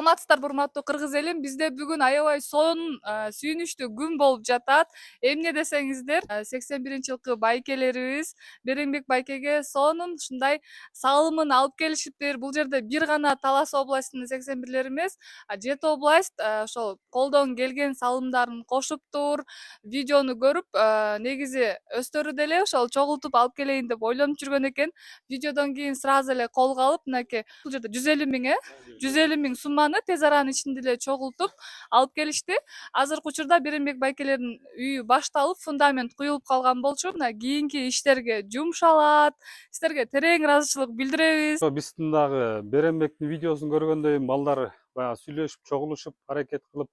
Саламатсыздарбы урматтуу кыргыз элим. Бизде бүгүн аябай сонун сүйүнүчтүү күн болуп жатат. Эмне десеңиздер, 81-жылкы байкелерибиз Береңбек байкеге сонун ушундай салымын алып келишиптир. Бул жерде бир гана Талас областынын 81-лери эмес, 7 область ошол колдон келген салымдарын кошуптур. Видеону көрүп, негизи өздөрү деле ошол чогултуп алып келейин деп ойлонуп жүргөн экен. Видеодон кийин сразу эле колго алып, мынакей бул жерде 150 миң 150 миң сумманы тез аранын ичинде эле чогултуп алып келишти. Азыркы учурда Береңбек байкелердин үйү башталып, фундамент куюлуп калган болчу. Мына кийинки иштерге жумшалат. Сиздерге терең ыраазычылык билдиребиз. Биздин дагы Береңбектин видеосун көргөндөн кийин балдар баягы сүйлөшүп, чогулушуп, аракет кылып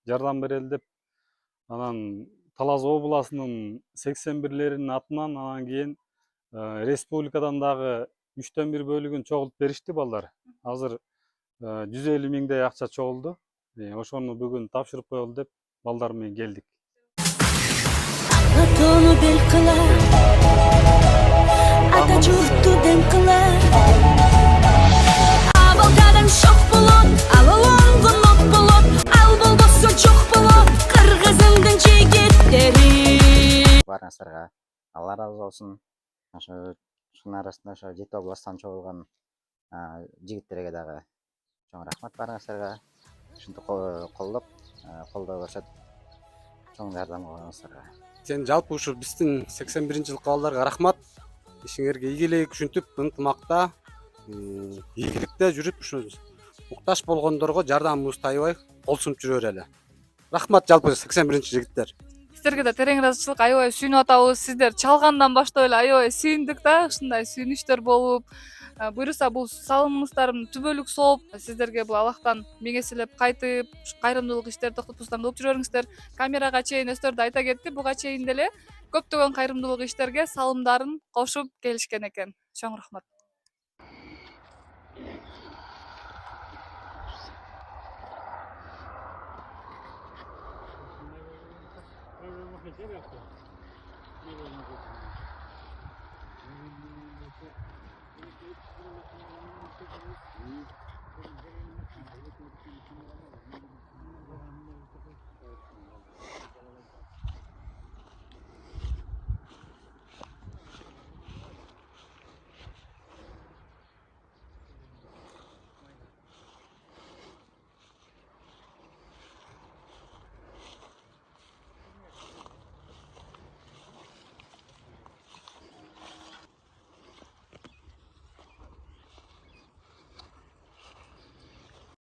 жардам берели деп, анан Талас областынын 81-леринин атынан анан кийин республикадан дагы 1/3 бөлүгүн чогултуп беришти балдар. Азыр 150 миңдей акча чогулду. Ошону бүгүн тапшырып коелу деп балдар менен келдик. Атону бел кылар, ата журтту дем кылар. Абал кадам шок болот, алалонгон ок болот, ал болбосо жок болот, кыргызымдын жигиттери. Барыңыздарга Алла разы болсун. Ушунун арасында ошо 7 областтан чогулган жигиттерге дагы чоң рахмат барыңыздарга. Ушинтип колдоп көрсөтүп чоң жардам кылгансыздарга. Сен жалпы ушу биздин 81-жылкы балдарга рахмат. Ишиңерге ийгилик, ушинтип ынтымакта, ийгиликте жүрүп ушу муктаж болгондорго жардамыбызды аябай кол сунуп жүрө берели. Рахмат жалпы 81-жигиттер. Сиздерге да терең ыраазычылык, аябай сүйүнүп атабыз. Сиздер чалгандан баштап эле аябай сүйүндүк да, ушундай сүйүнүчтөр болуп, буюрса бул салымыңыздардын түбөлүк сооп, сиздерге бул Аллахтан миң эселеп кайтып, кайрымдуулук иштерди токтотпостон кылып жүрө бериңиздер. Камерага чейин өздөрү да айта кетти, буга чейин деле көптөгөн кайрымдуулук иштерге салымдарын кошуп келишкен экен. Чоң рахмат.